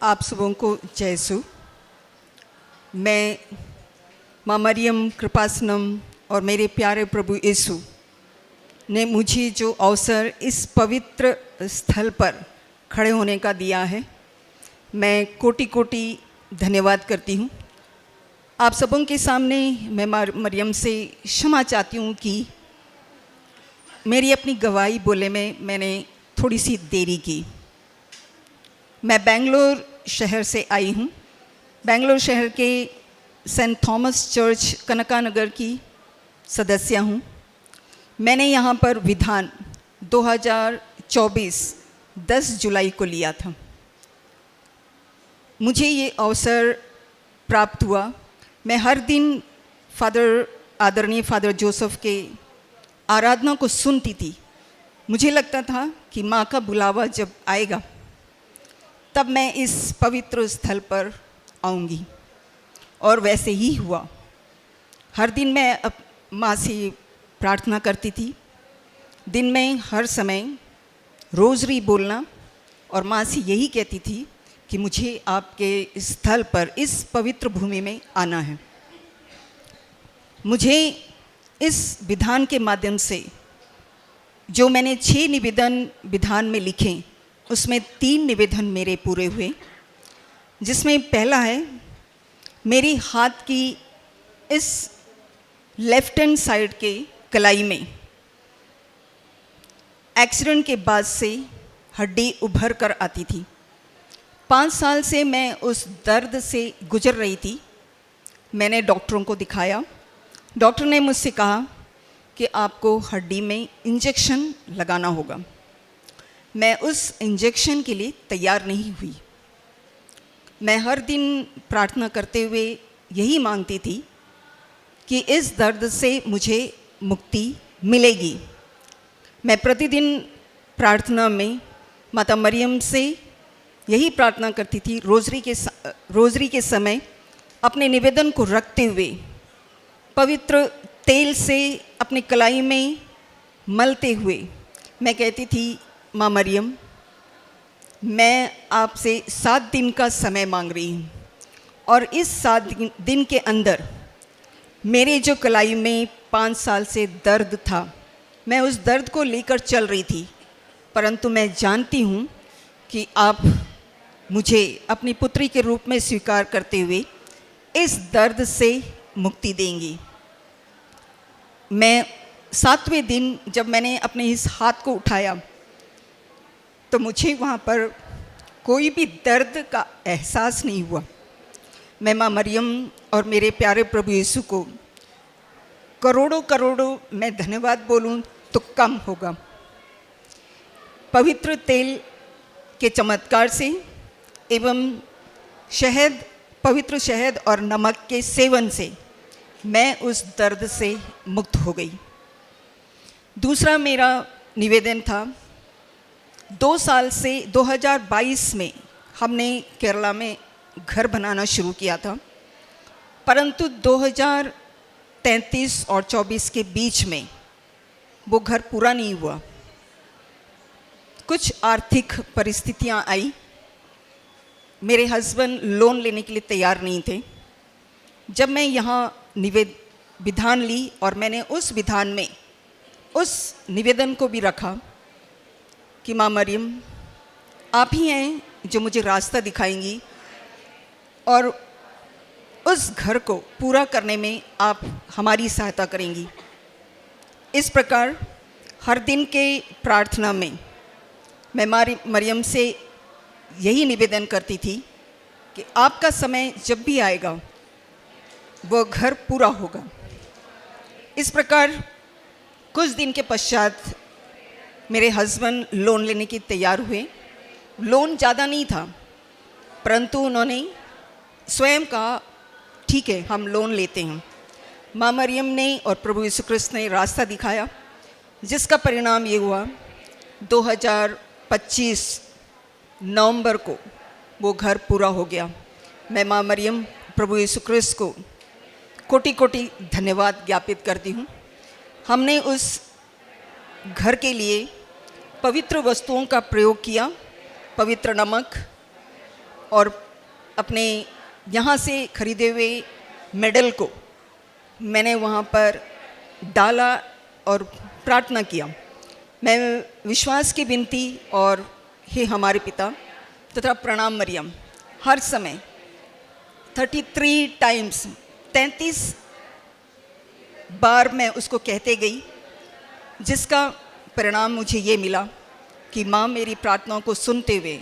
आप सबों को जयसु। मैं माँ मरियम कृपासनम और मेरे प्यारे प्रभु यीशु ने मुझे जो अवसर इस पवित्र स्थल पर खड़े होने का दिया है, मैं कोटि कोटि धन्यवाद करती हूँ। आप सबों के सामने मैं मरियम से क्षमा चाहती हूँ कि मेरी अपनी गवाही बोले में मैंने थोड़ी सी देरी की। मैं बेंगलोर शहर से आई हूँ। बेंगलोर शहर के सेंट थॉमस चर्च कनकानगर की सदस्य हूँ। मैंने यहाँ पर विधान 2024 10 जुलाई को लिया था। मुझे ये अवसर प्राप्त हुआ। मैं हर दिन आदरणीय फादर जोसेफ के आराधना को सुनती थी। मुझे लगता था कि माँ का बुलावा जब आएगा तब मैं इस पवित्र स्थल पर आऊँगी, और वैसे ही हुआ। हर दिन मैं माँ से प्रार्थना करती थी। दिन में हर समय रोज़री बोलना, और माँ से यही कहती थी कि मुझे आपके स्थल पर इस पवित्र भूमि में आना है। मुझे इस विधान के माध्यम से जो मैंने 6 निवेदन विधान में लिखे, उसमें 3 निवेदन मेरे पूरे हुए। जिसमें पहला है, मेरी हाथ की इस लेफ्ट हैंड साइड के कलाई में एक्सीडेंट के बाद से हड्डी उभर कर आती थी। 5 साल से मैं उस दर्द से गुजर रही थी। मैंने डॉक्टरों को दिखाया। डॉक्टर ने मुझसे कहा कि आपको हड्डी में इंजेक्शन लगाना होगा। मैं उस इंजेक्शन के लिए तैयार नहीं हुई। मैं हर दिन प्रार्थना करते हुए यही मांगती थी कि इस दर्द से मुझे मुक्ति मिलेगी। मैं प्रतिदिन प्रार्थना में माता मरियम से यही प्रार्थना करती थी। रोज़री के समय अपने निवेदन को रखते हुए पवित्र तेल से अपनी कलाई में मलते हुए मैं कहती थी, माँ मरियम, मैं आपसे 7 दिन का समय मांग रही हूँ, और इस 7 दिन के अंदर मेरे जो कलाई में 5 साल से दर्द था, मैं उस दर्द को लेकर चल रही थी। परंतु मैं जानती हूँ कि आप मुझे अपनी पुत्री के रूप में स्वीकार करते हुए इस दर्द से मुक्ति देंगी। मैं 7वें दिन जब मैंने अपने इस हाथ को उठाया तो मुझे वहाँ पर कोई भी दर्द का एहसास नहीं हुआ। मैं माँ मरियम और मेरे प्यारे प्रभु यीशु को करोड़ों करोड़ों मैं धन्यवाद बोलूँ तो कम होगा। पवित्र तेल के चमत्कार से एवं पवित्र शहद और नमक के सेवन से मैं उस दर्द से मुक्त हो गई। दूसरा मेरा निवेदन था, 2 साल से 2022 में हमने केरला में घर बनाना शुरू किया था, परंतु 2033 और 24 के बीच में वो घर पूरा नहीं हुआ। कुछ आर्थिक परिस्थितियां आई। मेरे हस्बैंड लोन लेने के लिए तैयार नहीं थे। जब मैं यहाँ विधान ली और मैंने उस विधान में उस निवेदन को भी रखा कि माँ मरियम, आप ही हैं जो मुझे रास्ता दिखाएंगी और उस घर को पूरा करने में आप हमारी सहायता करेंगी। इस प्रकार हर दिन के प्रार्थना में मैं मरियम से यही निवेदन करती थी कि आपका समय जब भी आएगा वो घर पूरा होगा। इस प्रकार कुछ दिन के पश्चात मेरे हस्बैंड लोन लेने की तैयार हुए। लोन ज़्यादा नहीं था, परंतु उन्होंने स्वयं कहा, ठीक है, हम लोन लेते हैं। माँ मरियम ने और प्रभु यीशु क्रिस्त ने रास्ता दिखाया, जिसका परिणाम ये हुआ 2025 नवंबर को वो घर पूरा हो गया। मैं माँ मरियम प्रभु यीशु क्रिस्त को कोटि कोटि धन्यवाद ज्ञापित करती हूँ। हमने उस घर के लिए पवित्र वस्तुओं का प्रयोग किया। पवित्र नमक, और अपने यहाँ से खरीदे हुए मेडल को मैंने वहाँ पर डाला और प्रार्थना किया। मैं विश्वास की विनती और हे हमारे पिता तथा प्रणाम मरियम हर समय 33 टाइम्स 33 बार मैं उसको कहते गई, जिसका परिणाम मुझे ये मिला कि माँ मेरी प्रार्थनाओं को सुनते हुए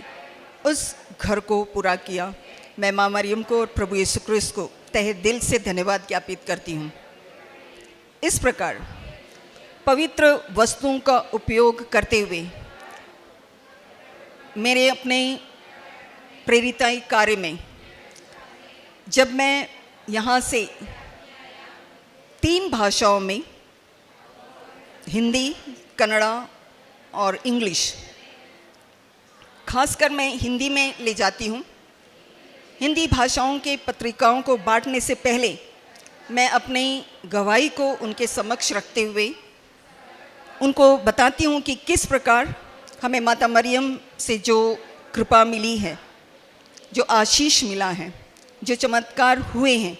उस घर को पूरा किया। मैं माँ मरियम को और प्रभु यीशु क्रिस्त को तहे दिल से धन्यवाद ज्ञापित करती हूँ। इस प्रकार पवित्र वस्तुओं का उपयोग करते हुए मेरे अपने प्रेरिताई कार्य में जब मैं यहाँ से 3 भाषाओं में हिंदी, कन्नड़ा और इंग्लिश, खासकर मैं हिंदी में ले जाती हूँ। हिंदी भाषाओं के पत्रिकाओं को बांटने से पहले मैं अपनी गवाही को उनके समक्ष रखते हुए उनको बताती हूँ कि किस प्रकार हमें माता मरियम से जो कृपा मिली है, जो आशीष मिला है, जो चमत्कार हुए हैं,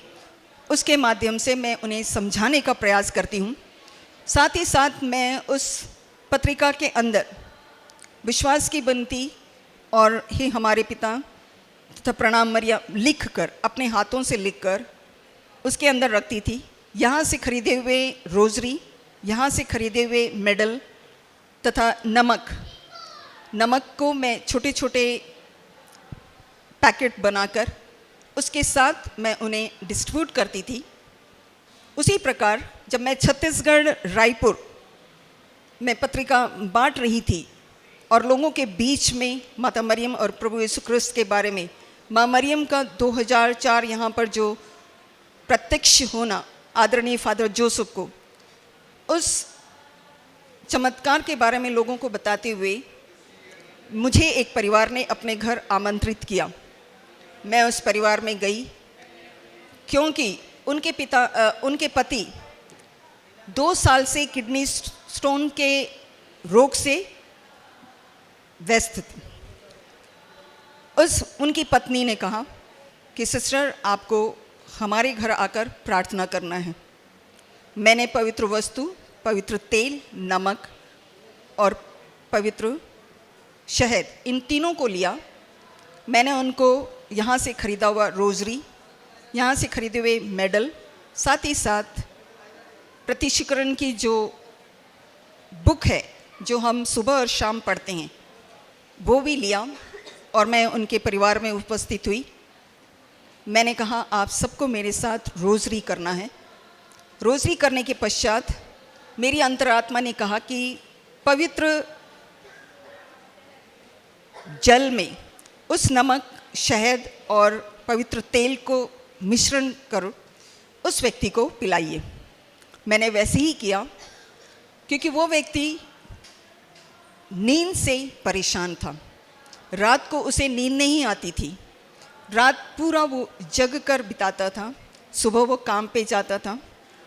उसके माध्यम से मैं उन्हें समझाने का प्रयास करती हूँ। साथ ही साथ मैं उस पत्रिका के अंदर विश्वास की विनती और हे हमारे पिता तथा प्रणाम मरियम लिखकर, अपने हाथों से लिखकर उसके अंदर रखती थी। यहाँ से खरीदे हुए रोज़री, यहाँ से खरीदे हुए मेडल तथा नमक को मैं छोटे छोटे पैकेट बनाकर उसके साथ मैं उन्हें डिस्ट्रीब्यूट करती थी। उसी प्रकार जब मैं छत्तीसगढ़ रायपुर में पत्रिका बांट रही थी और लोगों के बीच में माता मरियम और प्रभु यीशु क्रिस्त के बारे में, माँ मरियम का 2004 यहाँ पर जो प्रत्यक्ष होना आदरणीय फादर जोसेफ को, उस चमत्कार के बारे में लोगों को बताते हुए मुझे एक परिवार ने अपने घर आमंत्रित किया। मैं उस परिवार में गई क्योंकि उनके पति 2 साल से किडनी स्टोन के रोग से व्यस्त थे। उनकी पत्नी ने कहा कि सिस्टर, आपको हमारे घर आकर प्रार्थना करना है। मैंने पवित्र वस्तु, पवित्र तेल, नमक और पवित्र शहद, इन तीनों को लिया। मैंने उनको यहाँ से खरीदा हुआ रोज़री, यहाँ से खरीदे हुए मेडल, साथ ही साथ प्रतिशीकरण की जो बुक है जो हम सुबह और शाम पढ़ते हैं, वो भी लिया और मैं उनके परिवार में उपस्थित हुई। मैंने कहा आप सबको मेरे साथ रोज़री करना है। रोज़री करने के पश्चात मेरी अंतरात्मा ने कहा कि पवित्र जल में उस नमक, शहद और पवित्र तेल को मिश्रण कर उस व्यक्ति को पिलाइए। मैंने वैसे ही किया क्योंकि वो व्यक्ति नींद से परेशान था। रात को उसे नींद नहीं आती थी, रात पूरा वो जग कर बिताता था, सुबह वो काम पे जाता था।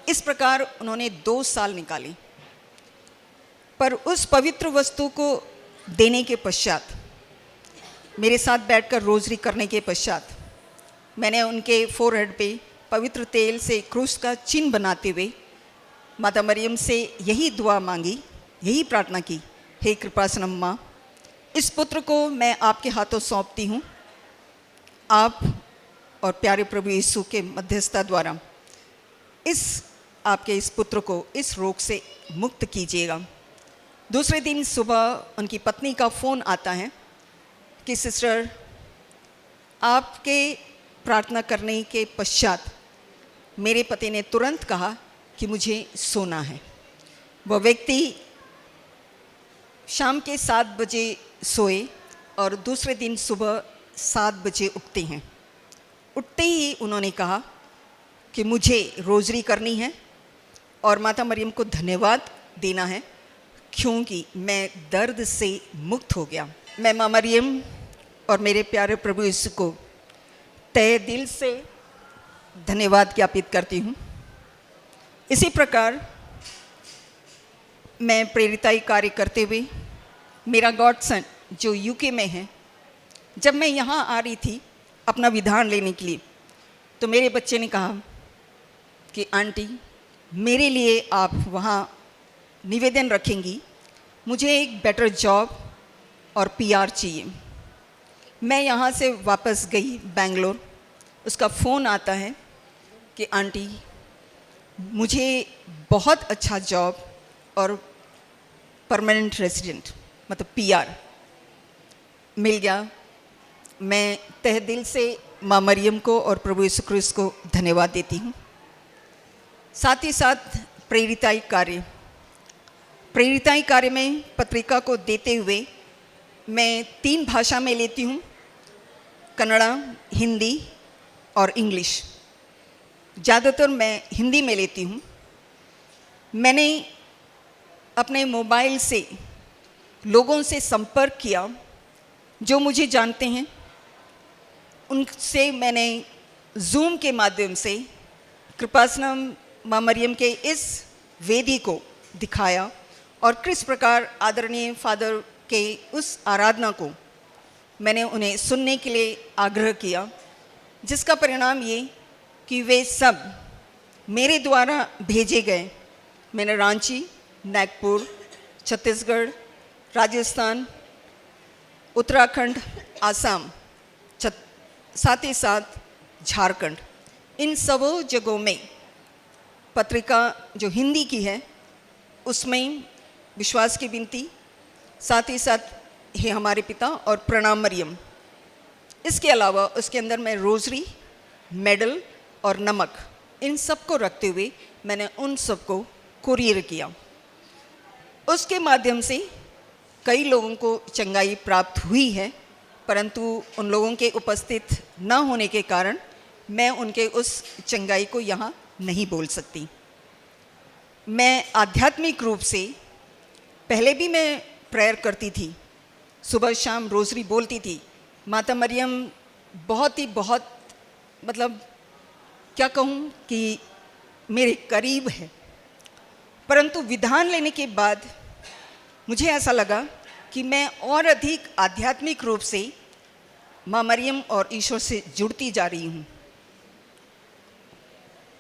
इस प्रकार उन्होंने 2 साल निकाले। पर उस पवित्र वस्तु को देने के पश्चात, मेरे साथ बैठकर रोज़री करने के पश्चात, मैंने उनके फोरहेड पे पवित्र तेल से क्रूस का चिन्ह बनाते हुए माता मरियम से यही दुआ मांगी, यही प्रार्थना की, हे कृपासनम माँ, इस पुत्र को मैं आपके हाथों सौंपती हूँ। आप और प्यारे प्रभु यीशु के मध्यस्थता द्वारा आपके इस पुत्र को इस रोग से मुक्त कीजिएगा। दूसरे दिन सुबह उनकी पत्नी का फ़ोन आता है कि सिस्टर, आपके प्रार्थना करने के पश्चात मेरे पति ने तुरंत कहा कि मुझे सोना है। वह व्यक्ति शाम के 7 बजे सोए और दूसरे दिन सुबह 7 बजे उठते हैं। उठते ही उन्होंने कहा कि मुझे रोज़री करनी है और माता मरियम को धन्यवाद देना है क्योंकि मैं दर्द से मुक्त हो गया। मैं माँ मरियम और मेरे प्यारे प्रभु यीशु को तहे दिल से धन्यवाद ज्ञापित करती हूँ। इसी प्रकार मैं प्रेरिताई कार्य करते हुए, मेरा गॉडसन जो यूके में है, जब मैं यहाँ आ रही थी अपना विधान लेने के लिए, तो मेरे बच्चे ने कहा कि आंटी मेरे लिए आप वहाँ निवेदन रखेंगी, मुझे एक बेटर जॉब और पीआर चाहिए। मैं यहाँ से वापस गई बेंगलोर, उसका फ़ोन आता है कि आंटी मुझे बहुत अच्छा जॉब और परमानेंट रेजिडेंट मतलब पीआर मिल गया। मैं तहे दिल से माँ मरियम को और प्रभु यीशु क्रिस्त को धन्यवाद देती हूँ। साथ ही साथ प्रेरिताई कार्य में पत्रिका को देते हुए मैं 3 भाषा में लेती हूँ, कन्नड़ा, हिंदी और इंग्लिश। ज़्यादातर मैं हिंदी में लेती हूँ। मैंने अपने मोबाइल से लोगों से संपर्क किया जो मुझे जानते हैं, उनसे मैंने ज़ूम के माध्यम से कृपासनम माँ मरियम के इस वेदी को दिखाया और किस प्रकार आदरणीय फादर के उस आराधना को मैंने उन्हें सुनने के लिए आग्रह किया, जिसका परिणाम ये कि वे सब मेरे द्वारा भेजे गए। मैंने रांची, नागपुर, छत्तीसगढ़, राजस्थान, उत्तराखंड, आसाम, साथ ही साथ झारखंड, इन सब जगहों में पत्रिका जो हिंदी की है उसमें विश्वास की विनती, साथ ही साथ हे हमारे पिता और प्रणाम मरियम। इसके अलावा उसके अंदर मैं रोज़री, मेडल और नमक, इन सब को रखते हुए मैंने उन सबको कुरियर किया। उसके माध्यम से कई लोगों को चंगाई प्राप्त हुई है, परंतु उन लोगों के उपस्थित न होने के कारण मैं उनके उस चंगाई को यहाँ नहीं बोल सकती। मैं आध्यात्मिक रूप से पहले भी मैं प्रेयर करती थी, सुबह शाम रोज़री बोलती थी। माता मरियम बहुत मतलब क्या कहूँ कि मेरे करीब है। परंतु विधान लेने के बाद मुझे ऐसा लगा कि मैं और अधिक आध्यात्मिक रूप से माँ मरियम और ईश्वर से जुड़ती जा रही हूँ।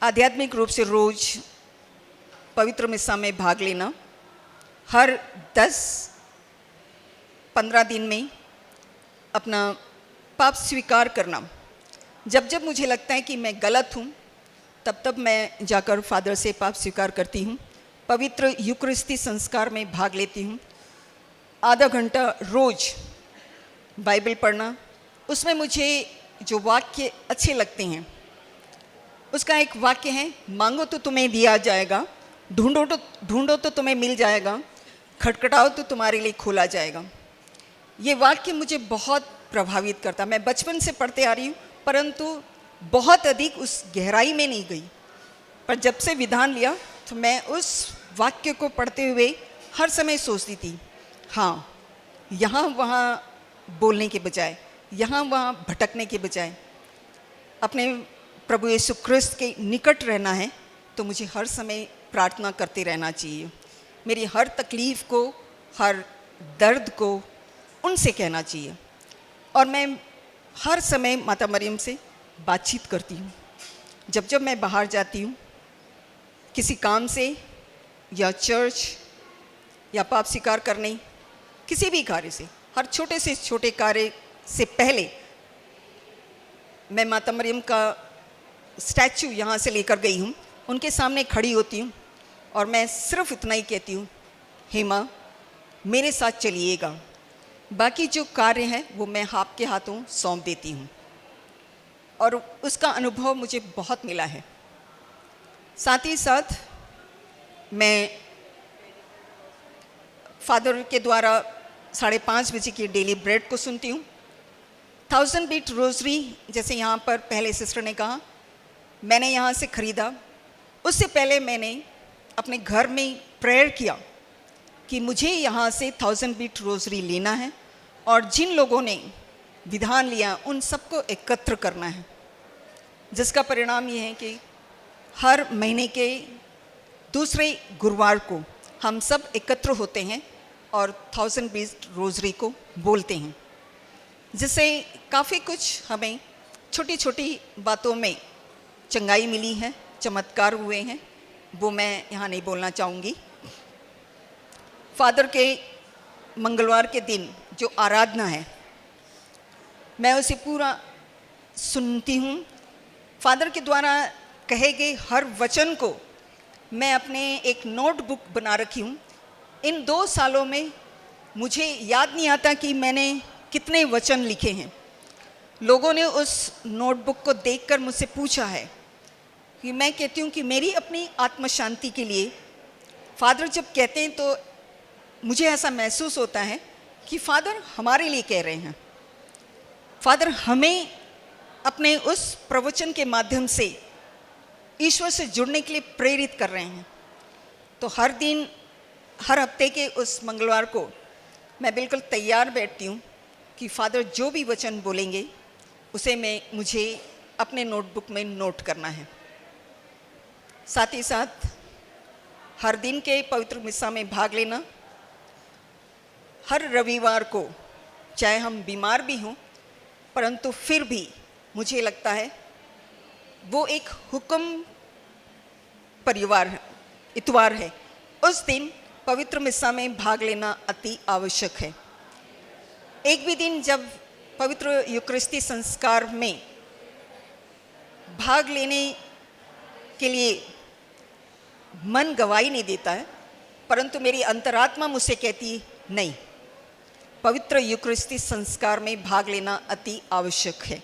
आध्यात्मिक रूप से रोज़ पवित्र मिस्सा में भाग लेना, हर 10-15 दिन में अपना पाप स्वीकार करना। जब जब मुझे लगता है कि मैं गलत हूँ तब मैं जाकर फादर से पाप स्वीकार करती हूँ। पवित्र यूकरिस्ती संस्कार में भाग लेती हूँ। आधा घंटा रोज़ बाइबल पढ़ना, उसमें मुझे जो वाक्य अच्छे लगते हैं, उसका एक वाक्य है, मांगो तो तुम्हें दिया जाएगा, ढूंढो तो तुम्हें मिल जाएगा, खटखटाओ तो तुम्हारे लिए खोला जाएगा। ये वाक्य मुझे बहुत प्रभावित करता। मैं बचपन से पढ़ते आ रही हूँ, परंतु बहुत अधिक उस गहराई में नहीं गई। पर जब से विधान लिया तो मैं उस वाक्य को पढ़ते हुए हर समय सोचती थी, हाँ, यहाँ वहाँ बोलने के बजाय, यहाँ वहाँ भटकने के बजाय अपने प्रभु यीशु क्रिस्त के निकट रहना है, तो मुझे हर समय प्रार्थना करते रहना चाहिए। मेरी हर तकलीफ़ को, हर दर्द को उनसे कहना चाहिए। और मैं हर समय माता मरियम से बातचीत करती हूँ। जब जब मैं बाहर जाती हूँ किसी काम से या चर्च या पाप स्वीकार करने, किसी भी कार्य से, हर छोटे से छोटे कार्य से पहले मैं माता मरियम का स्टैचू यहाँ से लेकर गई हूँ, उनके सामने खड़ी होती हूँ और मैं सिर्फ इतना ही कहती हूँ, हे माँ मेरे साथ चलिएगा, बाकी जो कार्य हैं वो मैं आपके हाथों सौंप देती हूँ। और उसका अनुभव मुझे बहुत मिला है। साथ ही साथ मैं फादर के द्वारा 5:30 बजे की डेली ब्रेड को सुनती हूँ। 1000 बीट रोज़री, जैसे यहाँ पर पहले सिस्टर ने कहा, मैंने यहाँ से ख़रीदा। उससे पहले मैंने अपने घर में प्रेयर किया कि मुझे यहाँ से 1000 बीट रोज़री लेना है और जिन लोगों ने विधान लिया उन सबको एकत्र करना है, जिसका परिणाम ये है कि हर महीने के दूसरे गुरुवार को हम सब एकत्र होते हैं और 1000 बीट रोज़री को बोलते हैं, जिससे काफ़ी कुछ हमें छोटी छोटी बातों में चंगाई मिली है, चमत्कार हुए हैं, वो मैं यहाँ नहीं बोलना चाहूँगी। फादर के मंगलवार के दिन जो आराधना है, मैं उसे पूरा सुनती हूँ। फादर के द्वारा कहे गए हर वचन को मैं अपने एक नोटबुक बना रखी हूँ। इन 2 सालों में मुझे याद नहीं आता कि मैंने कितने वचन लिखे हैं। लोगों ने उस नोटबुक को देखकर मुझसे पूछा है कि मैं कहती हूँ कि मेरी अपनी आत्म शांति के लिए फादर जब कहते हैं तो मुझे ऐसा महसूस होता है कि फादर हमारे लिए कह रहे हैं। फादर हमें अपने उस प्रवचन के माध्यम से ईश्वर से जुड़ने के लिए प्रेरित कर रहे हैं। तो हर दिन, हर हफ्ते के उस मंगलवार को मैं बिल्कुल तैयार बैठती हूँ कि फादर जो भी वचन बोलेंगे उसे मुझे अपने नोटबुक में नोट करना है। साथ ही साथ हर दिन के पवित्र मिस्सा में भाग लेना। हर रविवार को, चाहे हम बीमार भी हों, परंतु फिर भी मुझे लगता है वो एक हुक्म परिवार है, इतवार है, उस दिन पवित्र मिस्सा में भाग लेना अति आवश्यक है। एक भी दिन जब पवित्र यूकरिस्ती संस्कार में भाग लेने के लिए मन गवाही नहीं देता है, परंतु मेरी अंतरात्मा मुझसे कहती नहीं, पवित्र यूकरिस्ती संस्कार में भाग लेना अति आवश्यक है।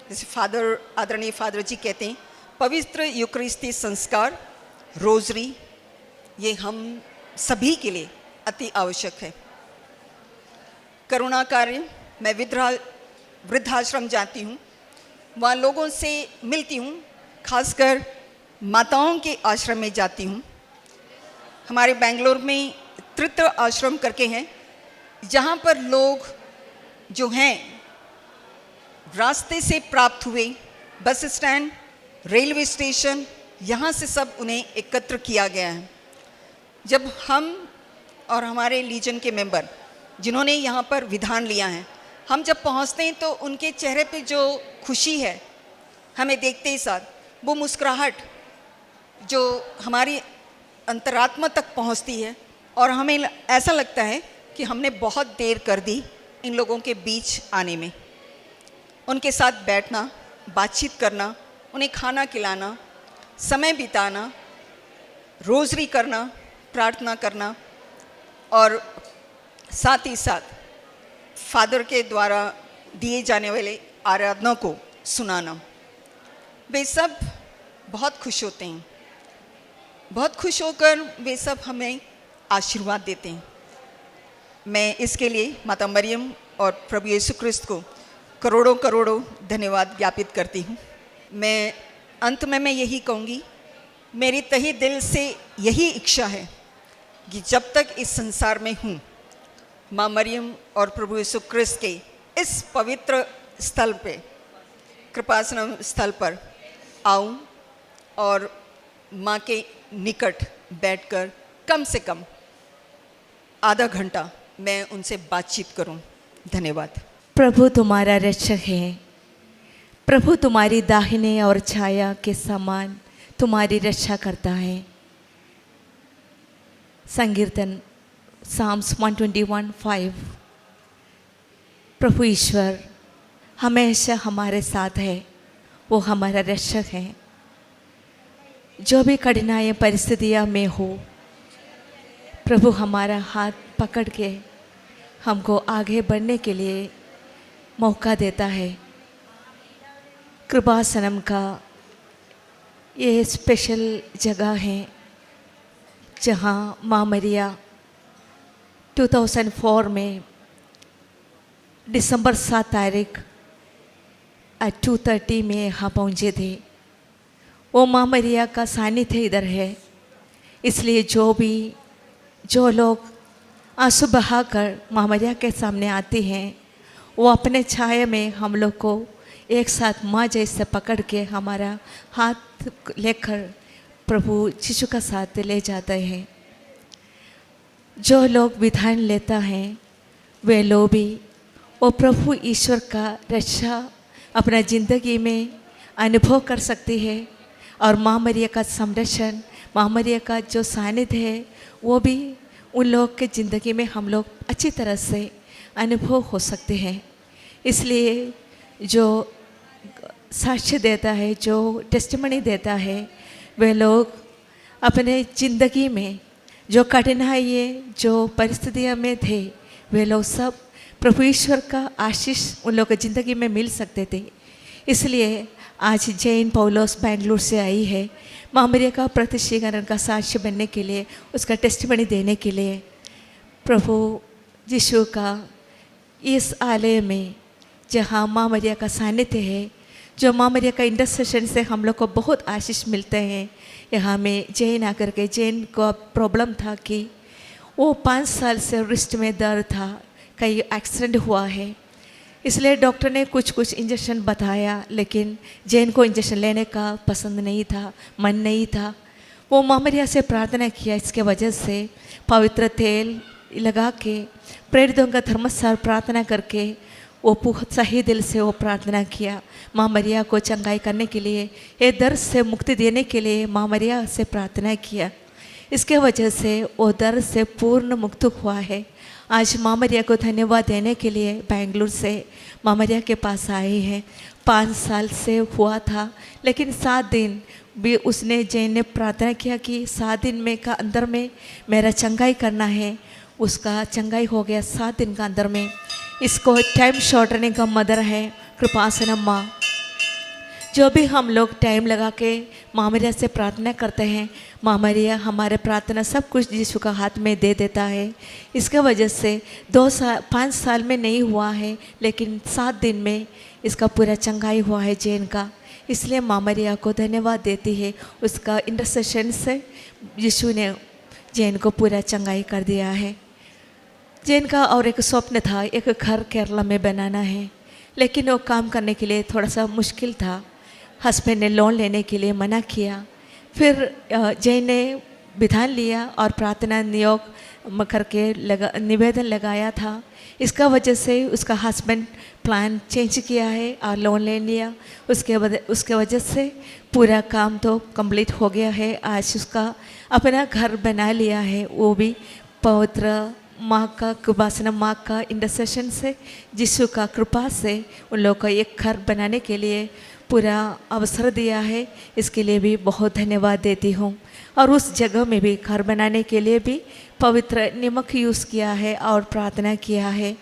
जैसे फादर, आदरणीय फादर जी कहते हैं, पवित्र यूकरिस्ती संस्कार, रोजरी, ये हम सभी के लिए अति आवश्यक है। करुणा कार्य, मैं वृद्धाश्रम जाती हूँ, वहाँ लोगों से मिलती हूँ, खासकर माताओं के आश्रम में जाती हूँ। हमारे बेंगलोर में त्रित्र आश्रम करके हैं, जहाँ पर लोग जो हैं रास्ते से प्राप्त हुए, बस स्टैंड, रेलवे स्टेशन, यहाँ से सब उन्हें एकत्र किया गया है। जब हम और हमारे लीजन के मेंबर जिन्होंने यहाँ पर विधान लिया है, हम जब पहुँचते हैं तो उनके चेहरे पे जो खुशी है, हमें देखते ही साथ वो मुस्कुराहट जो हमारी अंतरात्मा तक पहुँचती है, और हमें ऐसा लगता है कि हमने बहुत देर कर दी इन लोगों के बीच आने में। उनके साथ बैठना, बातचीत करना, उन्हें खाना खिलाना, समय बिताना, रोज़री करना, प्रार्थना करना, और साथ ही साथ फादर के द्वारा दिए जाने वाले आराधना को सुनाना, वे सब बहुत खुश होते हैं। बहुत खुश होकर वे सब हमें आशीर्वाद देते हैं। मैं इसके लिए माता मरियम और प्रभु यीशु क्रिस्त को करोड़ों करोड़ों धन्यवाद ज्ञापित करती हूँ। मैं अंत में यही कहूँगी, मेरी तहे दिल से यही इच्छा है कि जब तक इस संसार में हूँ, माँ मरियम और प्रभु यीशु क्रिस्त के इस पवित्र स्थल पे, कृपासनम स्थल पर आऊँ और माँ के निकट बैठकर कम से कम आधा घंटा मैं उनसे बातचीत करूं। धन्यवाद। प्रभु तुम्हारा रक्षक है, प्रभु तुम्हारी दाहिने और छाया के समान तुम्हारी रक्षा करता है। संकीर्तन साम्स 121:5। प्रभु ईश्वर हमेशा हमारे साथ है, वो हमारा रक्षक है। जो भी कठिनाई परिस्थितियाँ में हो, प्रभु हमारा हाथ पकड़ के हमको आगे बढ़ने के लिए मौका देता है। कृपासनम का ये स्पेशल जगह है जहाँ माँ मरिया 2004 में दिसंबर 7 तारीख 2:30 में यहाँ पहुँचे थे। वो माँ मरिया का सानिध्य इधर है, इसलिए जो लोग आंसू बहाकर माँ मरिया के सामने आते हैं, वो अपने छाया में हम लोग को एक साथ माँ जैसे पकड़ के हमारा हाथ लेकर प्रभु यीशु का साथ ले जाते हैं। जो लोग विधान लेता है वे लोग भी वो प्रभु ईश्वर का रक्षा अपना ज़िंदगी में अनुभव कर सकती है और माँ मरिया का संरक्षण, माँ मरिया का जो सानिध्य है वो भी उन लोग के ज़िंदगी में हम लोग अच्छी तरह से अनुभव हो सकते हैं। इसलिए जो साक्ष्य देता है, जो टेस्टिमनी देता है, वे लोग अपने ज़िंदगी में जो कठिनाइयाँ, जो परिस्थितियों में थे, वे लोग सब प्रभु ईश्वर का आशीष उन लोगों की ज़िंदगी में मिल सकते थे। इसलिए आज जैन पौलोस बेंगलुरु से आई है माँ मरिया का प्रतिष्ठीकरण का साक्ष्य बनने के लिए, उसका टेस्टिमनी देने के लिए। प्रभु यीशु का इस आलय में जहाँ माँ मरिया का सानिध्य है, जो माँ मरिया का इंटरसेशन से हम लोग को बहुत आशीष मिलते हैं। यहाँ में जैन आकर के, जैन को प्रॉब्लम था कि वो 5 साल से रिस्ट में दर्द था, कहीं एक्सीडेंट हुआ है, इसलिए डॉक्टर ने कुछ इंजेक्शन बताया, लेकिन जैन को इंजेक्शन लेने का पसंद नहीं था, मन नहीं था। वो माँ मरिया से प्रार्थना किया, इसके वजह से पवित्र तेल लगा के प्रेरितों का धर्मसार प्रार्थना करके वो बहुत सही दिल से वो प्रार्थना किया। माँ मरिया को चंगाई करने के लिए, ये दर्द से मुक्ति देने के लिए माँ मरिया से प्रार्थना किया। इसके वजह से वो दर्द से पूर्ण मुक्त हुआ है। आज माँ मरिया को धन्यवाद देने के लिए बेंगलुरु से माँ मरिया के पास आए हैं। 5 साल से हुआ था, लेकिन 7 दिन भी उसने, जैन ने प्रार्थना किया कि 7 दिन में का अंदर में मेरा चंगाई करना है। उसका चंगाई हो गया 7 दिन का अंदर में। इसको टाइम शॉर्टनिंग का मदर है कृपासन माँ। जो भी हम लोग टाइम लगा के माँ मरिया से प्रार्थना करते हैं, माँ मरिया हमारे प्रार्थना सब कुछ यीशु का हाथ में दे देता है। इसके वजह से 5 साल में नहीं हुआ है, लेकिन 7 दिन में इसका पूरा चंगाई हुआ है जैन का। इसलिए माँ मरिया को धन्यवाद देती है, उसका इंटरसेशन से यीशु ने जैन को पूरा चंगाई कर दिया है। जैन का और एक स्वप्न था, एक घर केरला में बनाना है, लेकिन वो काम करने के लिए थोड़ा सा मुश्किल था। हस्बैंड ने लोन लेने के लिए मना किया। फिर जैन ने विधान लिया और प्रार्थना नियोग करके निवेदन लगाया था। इसका वजह से उसका हस्बैंड प्लान चेंज किया है और लोन ले लिया। उसके वजह से पूरा काम तो कंप्लीट हो गया है। आज उसका अपना घर बना लिया है, वो भी पवित्र माँ का, कृपासन माँ का इंटरसेशन से, यीशु का कृपा से उन लोगों को एक घर बनाने के लिए पूरा अवसर दिया है। इसके लिए भी बहुत धन्यवाद देती हूँ। और उस जगह में भी घर बनाने के लिए भी पवित्र नमक यूज़ किया है और प्रार्थना किया है।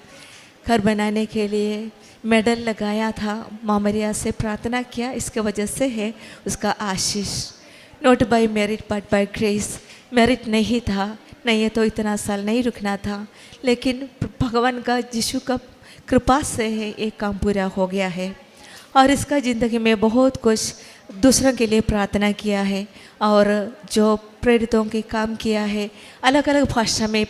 घर बनाने के लिए मेडल लगाया था, माँ मरिया से प्रार्थना किया, इसके वजह से है उसका आशीष। Not by merit but by grace. Merit नहीं था, नहीं है तो इतना साल नहीं रुकना था, लेकिन भगवान का, यीशु का कृपा से है एक काम पूरा हो गया है। और इसका ज़िंदगी में बहुत कुछ दूसरों के लिए प्रार्थना किया है और जो प्रेरितों के काम किया है। अलग अलग भाषा में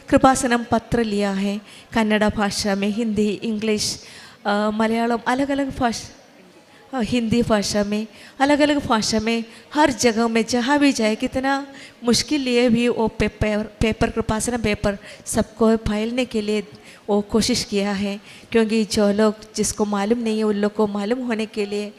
कृपासनम पत्र लिया है, कन्नड़ा भाषा में, हिंदी, इंग्लिश, मलयालम, अलग अलग भाषा, हिंदी भाषा में, अलग अलग भाषा में, हर जगह में जहाँ भी जाए, कितना मुश्किल लिए भी वो पेपर कृपासनम पेपर सबको फैलने के लिए वो कोशिश किया है। क्योंकि जो लोग, जिसको मालूम नहीं है, उन लोग को मालूम होने के लिए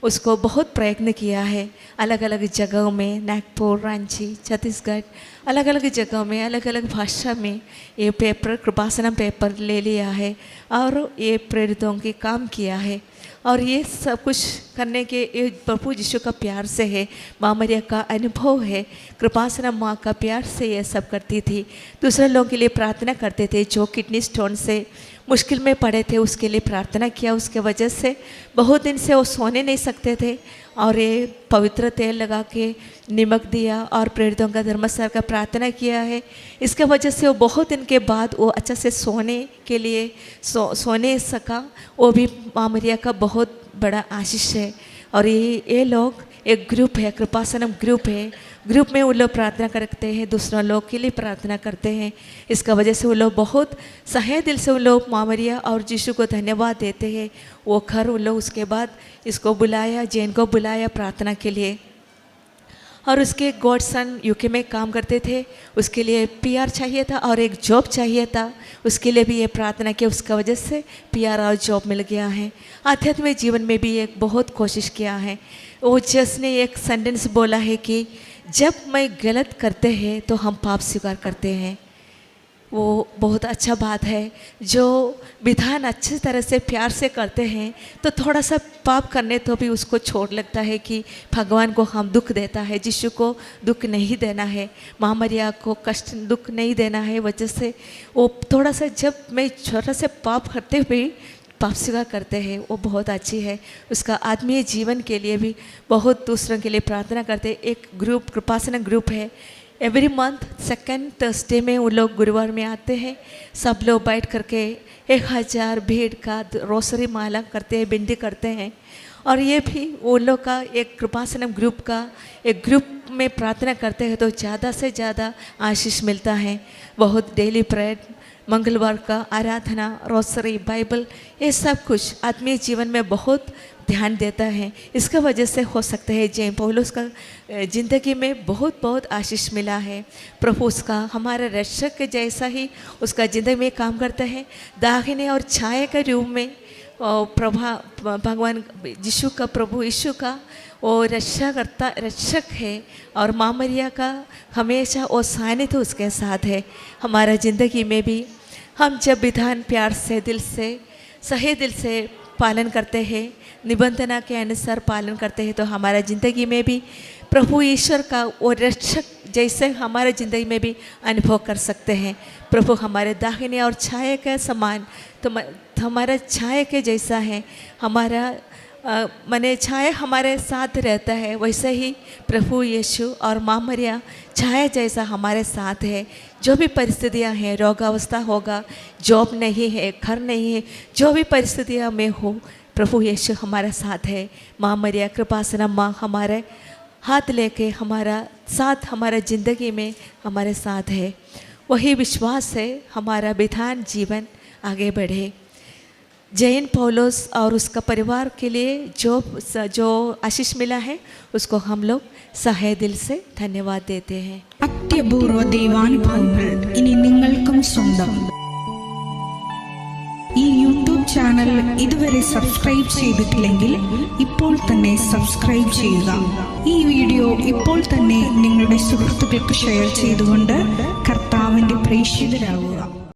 उसको बहुत प्रयत्न किया है। अलग अलग जगहों में, नागपुर, रांची, छत्तीसगढ़, अलग अलग जगहों में, अलग अलग भाषा में ये पेपर, कृपासनम पेपर ले लिया है और ये प्रेरितों के काम किया है। और ये सब कुछ करने के ये प्रभु यीशु का प्यार से है, माँ मरिया का अनुभव है, कृपासनम माँ का प्यार से ये सब करती थी। दूसरे लोगों के लिए प्रार्थना करते थे, जो किडनी स्टोन से मुश्किल में पड़े थे, उसके लिए प्रार्थना किया। उसके वजह से बहुत दिन से वो सोने नहीं सकते थे और ये पवित्र तेल लगा के नमक दिया और प्रेरितों का धर्मसार का प्रार्थना किया है। इसके वजह से वो बहुत दिन के बाद वो अच्छा से सोने के लिए सोने सका। वो भी माँ मरिया का बहुत बड़ा आशीष है। और ये लोग एक ग्रुप है, कृपासनम ग्रुप है। ग्रुप में वो लोग प्रार्थना करते हैं, दूसरा लोग के लिए प्रार्थना करते हैं। इसका वजह से वो लोग बहुत सहे दिल से वो लोग माँ मरिया और यीशु को धन्यवाद देते हैं। वो घर उन लोग उसके बाद इसको बुलाया, जैन को बुलाया प्रार्थना के लिए। और उसके गॉडसन यूके में काम करते थे, उसके लिए पीआर चाहिए था और एक जॉब चाहिए था। उसके लिए भी ये प्रार्थना की, उसका वजह से पीआर और जॉब मिल गया है। आध्यात्मिक जीवन में भी एक बहुत कोशिश किया है। वो जस ने एक सेंटेंस बोला है कि जब मैं गलत करते हैं तो हम पाप स्वीकार करते हैं। वो बहुत अच्छा बात है। जो विधान अच्छी तरह से प्यार से करते हैं तो थोड़ा सा पाप करने तो भी उसको छोड़ लगता है कि भगवान को हम दुख देता है, यीशु को दुख नहीं देना है, माँ मरिया को कष्ट दुख नहीं देना है। वजह से वो थोड़ा सा जब मैं छोटा से पाप करते हुए पाप स्वीकार करते हैं, वो बहुत अच्छी है। उसका आत्मीय जीवन के लिए भी बहुत दूसरों के लिए प्रार्थना करते हैं। एक ग्रुप कृपासना ग्रुप है, एवरी मंथ सेकेंड थर्सडे में वो लोग गुरुवार में आते हैं। सब लोग बैठ करके 1000 भीड़ का रोसरी माला करते हैं, बिंदी करते हैं। और ये भी वो लोग का एक कृपासनम ग्रुप का एक ग्रुप में प्रार्थना करते हैं तो ज़्यादा से ज़्यादा आशीष मिलता है। बहुत डेली प्रेयर, मंगलवार का आराधना, रोसरी, बाइबल, ये सब कुछ आत्मीय जीवन में बहुत ध्यान देता है। इसका वजह से हो सकता है जैन पौलुस का ज़िंदगी में बहुत बहुत आशीष मिला है। प्रभु उसका हमारा रक्षक के जैसा ही उसका ज़िंदगी में काम करता है। दाहिने और छाया के रूप में भगवान यीशु का, प्रभु यीशु का वो रक्षक है। और माँ मरिया का हमेशा वो सानिध्य उसके साथ है। हमारा ज़िंदगी में भी हम जब विधान प्यार से दिल से सही दिल से पालन करते हैं, निबंधना के अनुसार पालन करते हैं तो हमारा ज़िंदगी में भी प्रभु ईश्वर का वो रक्षक जैसे हमारे ज़िंदगी में भी अनुभव कर सकते हैं। प्रभु हमारे दाहिने और छाया के समान, तो हमारा छाया के जैसा है, हमारा माने छाया हमारे साथ रहता है, वैसे ही प्रभु यीशु और माँ मरिया छाया जैसा हमारे साथ है। जो भी परिस्थितियाँ हैं, रोगावस्था होगा, जॉब नहीं है, घर नहीं है, जो भी परिस्थितियाँ में हो, प्रभु यीशु हमारे साथ है। माँ मरिया कृपासना माँ हमारे हाथ लेके हमारा साथ, हमारा ज़िंदगी में हमारे साथ है। वही विश्वास से हमारा विधान जीवन आगे बढ़े। जैन पौलुस और उसका परिवार के लिए जो आशीष मिला है उसको हम लोग सहे दिल से धन्यवाद देते हैं। അത്യപൂർവ ദൈവാനുഭവങ്ങൾ ഇനി നിങ്ങൾക്കും സ്വന്തം. ഈ യൂട്യൂബ് ചാനൽ ഇതുവരെ സബ്സ്ക്രൈബ് ചെയ്തിട്ടില്ലെങ്കിൽ ഇപ്പോൾ തന്നെ സബ്സ്ക്രൈബ് ചെയ്യുക. ഈ വീഡിയോ ഇപ്പോൾ തന്നെ നിങ്ങളുടെ സുഹൃത്തുക്കൾക്ക് ഷെയർ ചെയ്തുകൊണ്ട് കർത്താവിൻ്റെ പ്രേക്ഷിതരാകുക.